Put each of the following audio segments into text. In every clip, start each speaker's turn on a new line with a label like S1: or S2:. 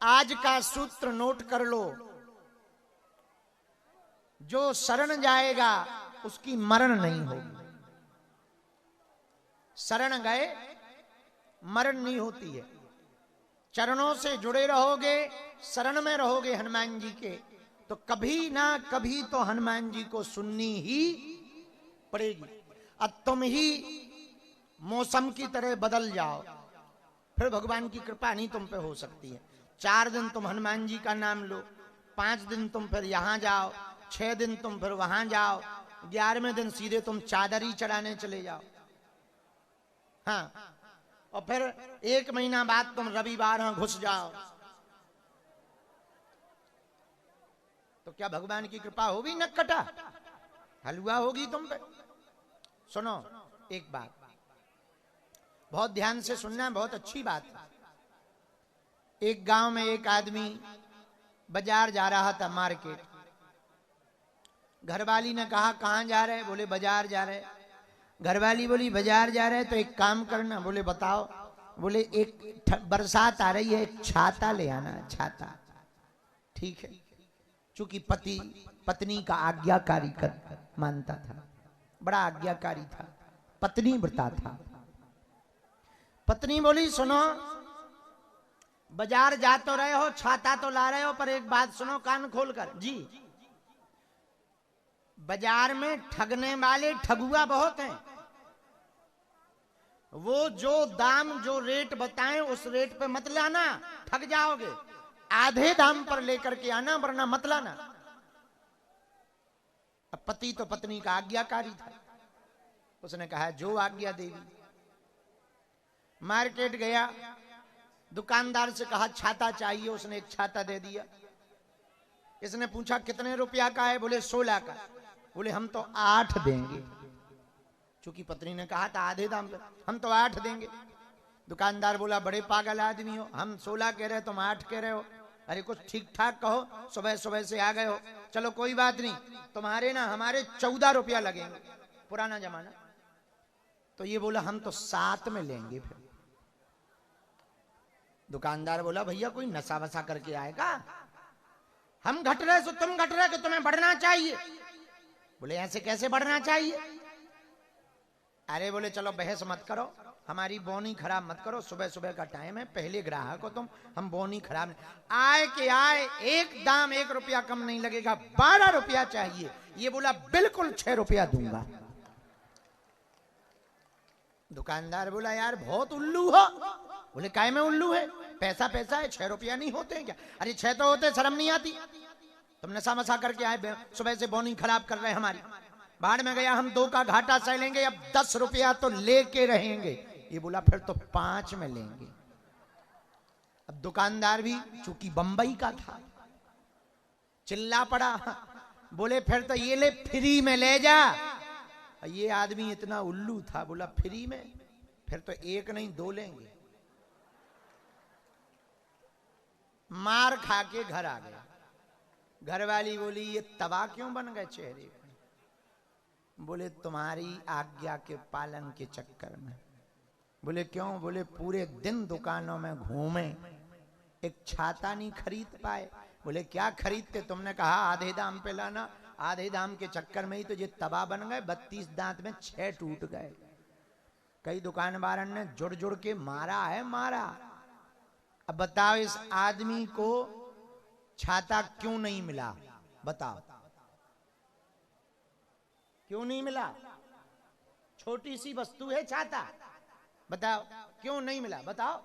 S1: आज का सूत्र नोट कर लो, जो शरण जाएगा उसकी मरण नहीं होगी। शरण गए मरण नहीं होती है। चरणों से जुड़े रहोगे, शरण में रहोगे हनुमान जी के, तो कभी ना कभी तो हनुमान जी को सुननी ही पड़ेगी। अब तुम ही मौसम की तरह बदल जाओ, फिर भगवान की कृपा नहीं तुम पे हो सकती है। 4 दिन तुम हनुमान जी का नाम लो, 5 दिन तुम फिर यहां जाओ, 6 दिन तुम फिर वहां जाओ, 11वें दिन सीधे तुम चादरी चढ़ाने चले जाओ। हाँ, और फिर 1 महीना बाद तुम रविवार घुस जाओ, तो क्या भगवान की कृपा होगी? नक्कटा हलवा होगी तुम पे। सुनो एक बात, बहुत ध्यान से सुनना, बहुत अच्छी बात है। एक गांव में एक आदमी बाजार जा रहा था, मार्केट। घरवाली ने कहा कहां जा रहे? बोले बाजार जा रहे। घरवाली बोली बाजार जा रहे तो एक काम करना। बोले बताओ। बोले एक बरसात आ रही है, एक छाता ले आना। छाता ठीक है, चूंकि पति पत्नी का आज्ञाकारी कर मानता था, बड़ा आज्ञाकारी था, पत्नी व्रता था। पत्नी बोली सुनो, बाजार जा तो रहे हो, छाता तो ला रहे हो, पर एक बात सुनो कान खोलकर। जी, बाजार में ठगने वाले ठगुआ बहुत हैं। वो जो दाम जो रेट बताएं उस रेट पे मत लाना, ठग जाओगे। आधे दाम पर लेकर के आना, वरना मत लाना। अब पति तो पत्नी का आज्ञाकारी था, उसने कहा जो आज्ञा देगी। मार्केट गया, दुकानदार से कहा छाता चाहिए, उसने एक छाता दे दिया। इसने पूछा कितने रुपया का है? बोले 16 का। बोले हम तो 8 देंगे। चूंकि पत्नी ने कहा था आधे दाम पे, हम तो 8 देंगे। दुकानदार बोला बड़े पागल आदमी हो, हम 16 कह रहे हो, तुम 8 कह रहे हो। अरे कुछ ठीक ठाक कहो, सुबह सुबह से आ गए हो। चलो कोई बात नहीं, तुम्हारे ना हमारे 14 रुपया लगेंगे, पुराना जमाना। तो ये बोला हम तो 7 में लेंगे। फिर दुकानदार बोला भैया कोई नशा वसा करके आएगा? हम घट रहे तो तुम घट रहे, कि तुम्हें बढ़ना चाहिए। बोले ऐसे कैसे बढ़ना चाहिए? अरे बोले चलो बहस मत करो, हमारी बोनी खराब मत करो, सुबह सुबह का टाइम है, पहले ग्राहक हो तुम, हम बोनी खराब नहीं। आए के आए एक दाम 1 रुपया कम नहीं लगेगा, 12 रुपया चाहिए। ये बोला बिल्कुल 6 रुपया दूंगा। दुकानदार बोला यार बहुत उल्लू हो। बोले काय में उल्लू है, पैसा पैसा है, 6 रुपया नहीं होते हैं क्या? अरे 6 तो होते, शर्म नहीं आती? तुम नशा मसा करके आए, सुबह से बोनी खराब कर रहे हमारी। बाढ़ में गया, हम 2 का घाटा सह लेंगे, अब 10 रुपया तो लेके रहेंगे। ये बोला फिर तो 5 में लेंगे। अब दुकानदार भी चूंकि बंबई का था, चिल्ला पड़ा। बोले फिर तो ये ले, फ्री में ले जा। ये आदमी इतना उल्लू था, बोला फ्री में? फिर तो 1 नहीं 2 लेंगे। मार खा के घर आ गया। घरवाली बोली ये तबाह क्यों बन गए चेहरे? बोले तुम्हारी आज्ञा के पालन के चक्कर में। बोले क्यों? बोले पूरे दिन दुकानों में घूमे, एक छाता नहीं खरीद पाए। बोले क्या खरीदते? तुमने कहा आधे दाम पे लाना, आधे दाम के चक्कर में ही तो ये तबाह बन गए। 32 दांत में 6 टूट गए। कई दुकानदारों ने जुड़ जुड़ के मारा है, मारा। अब बताओ इस आदमी को छाता क्यों नहीं मिला? बताओ क्यों नहीं मिला? छोटी सी वस्तु है छाता, बताओ क्यों नहीं मिला? बताओ।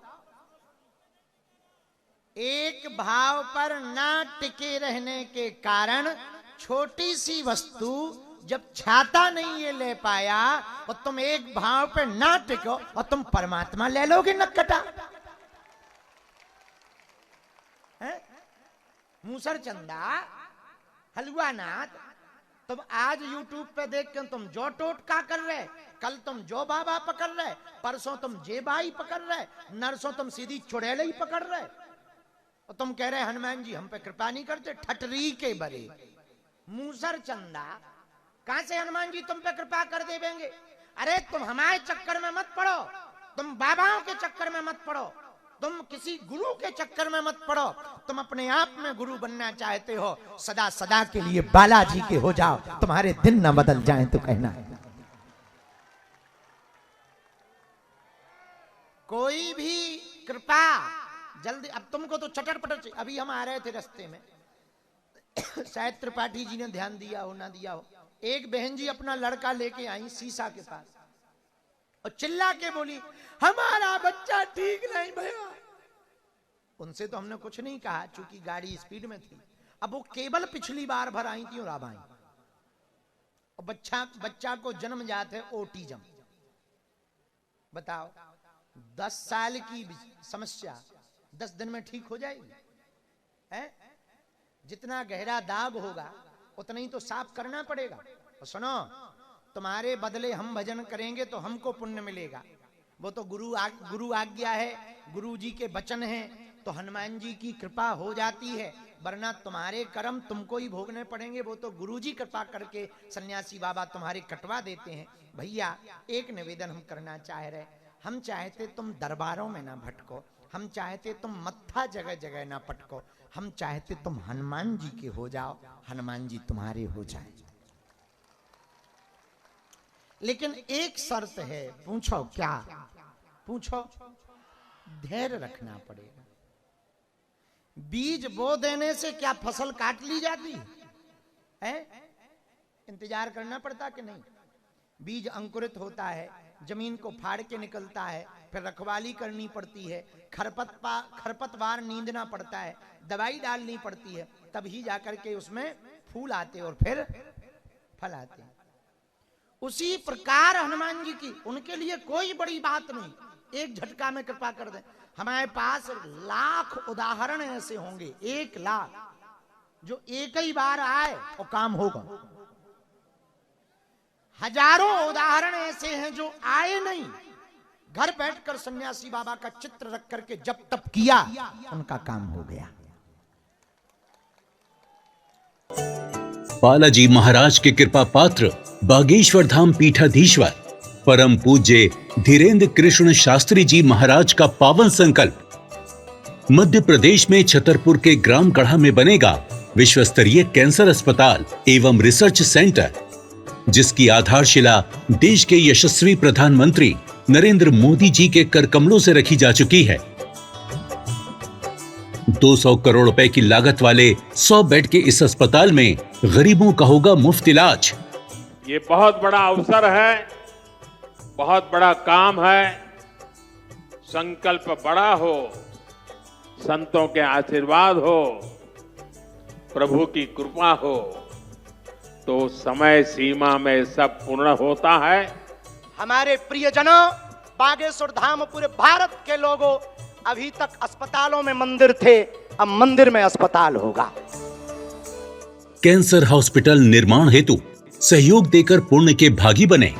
S1: एक भाव पर ना टिके रहने के कारण छोटी सी वस्तु जब छाता नहीं ये ले पाया, और तुम एक भाव पर ना टिको और तुम परमात्मा ले लोगे नक्कटा। मूसर चंदा हलवा नाथ, तुम आज YouTube पे देख के तुम जो टोटका कर रहे, कल तुम जो बाबा पकड़ रहे, परसों तुम जे बाई पकड़ रहे, नरसों तुम सीधी चुड़ैल ही पकड़ रहे, और तुम कह रहे हनुमान जी हम पे कृपा नहीं करते। ठटरी के बरे मूसर चंदा, कहां से हनुमान जी तुम पे कृपा कर देंगे? अरे तुम हमारे चक्कर में मत पड़ो, तुम बाबाओं के चक्कर में मत पड़ो, तुम किसी गुरु के चक्कर में मत पड़ो, तुम अपने आप में गुरु बनना चाहते हो, सदा सदा के लिए बालाजी के हो जाओ, तुम्हारे दिन ना बदल जाएं तो कहना है। कोई भी कृपा जल्दी, अब तुमको तो चटर पटर चाहिए। अभी हम आ रहे थे रास्ते में, शायद त्रिपाठी जी ने ध्यान दिया हो ना दिया हो, एक बहन जी अपना लड़का लेके आई शीशा के पास और चिल्ला के बोली हमारा बच्चा ठीक नहीं भैया। उनसे तो हमने कुछ नहीं कहा चूंकि गाड़ी स्पीड में थी। अब वो केवल पिछली बार भर आई थी और अब आई, और बच्चा को जन्म जाते है ओटिज्म। बताओ 10 साल की समस्या 10 दिन में ठीक हो जाएगी है? जितना गहरा दाग होगा उतना ही तो साफ करना पड़ेगा। और सुनो, तुम्हारे बदले हम भजन करेंगे तो हमको पुण्य मिलेगा, वो तो गुरु आज्ञा है, गुरु जी के वचन हैं, तो हनुमान जी की कृपा हो जाती है, वरना तुम्हारे कर्म तुमको ही भोगने पड़ेंगे। वो तो गुरु जी कृपा करके सन्यासी बाबा तुम्हारे कटवा देते हैं। भैया एक निवेदन हम करना चाह रहे, हम चाहते तुम दरबारों में ना भटको, हम चाहते तुम मत्था जगह जगह ना पटको, हम चाहते तुम हनुमान जी के हो जाओ, हनुमान जी तुम्हारे हो जाए। लेकिन एक शर्त है, पूछो क्या? पूछो, धैर्य रखना पड़ेगा। बीज बो देने से क्या फसल काट ली जाती है? इंतजार करना पड़ता कि नहीं? बीज अंकुरित होता है, जमीन को फाड़ के निकलता है, फिर रखवाली करनी पड़ती है, खरपतवार नींदना पड़ता है, दवाई डालनी पड़ती है, तभी जाकर के उसमें फूल आते और फिर फल आते हैं। उसी प्रकार हनुमान जी की, उनके लिए कोई बड़ी बात नहीं, एक झटका में कृपा कर दे। हमारे पास लाख उदाहरण ऐसे होंगे, 1 लाख, जो एक ही बार आए और काम होगा। हजारों उदाहरण ऐसे हैं जो आए नहीं, घर बैठकर सन्यासी बाबा का चित्र रख करके जब तप किया, उनका काम हो गया।
S2: बालाजी महाराज के कृपा पात्र बागेश्वर धाम पीठाधीश्वर परम पूज्य धीरेन्द्र कृष्ण शास्त्री जी महाराज का पावन संकल्प। मध्य प्रदेश में छतरपुर के ग्राम गढ़ा में बनेगा विश्व स्तरीय कैंसर अस्पताल एवं रिसर्च सेंटर, जिसकी आधारशिला देश के यशस्वी प्रधानमंत्री नरेंद्र मोदी जी के कर कमलों से रखी जा चुकी है। 200 करोड़ रुपए की लागत वाले 100 बेड के इस अस्पताल में गरीबों का होगा मुफ्त इलाज।
S3: ये बहुत बड़ा अवसर है, बहुत बड़ा काम है। संकल्प बड़ा हो, संतों के आशीर्वाद हो, प्रभु की कृपा हो, तो समय सीमा में सब पूर्ण होता है।
S1: हमारे प्रियजनों, बागेश्वर धाम पूरे भारत के लोगों, अभी तक अस्पतालों में मंदिर थे, अब मंदिर में अस्पताल होगा।
S2: कैंसर हॉस्पिटल निर्माण हेतु सहयोग देकर पुण्य के भागी बने।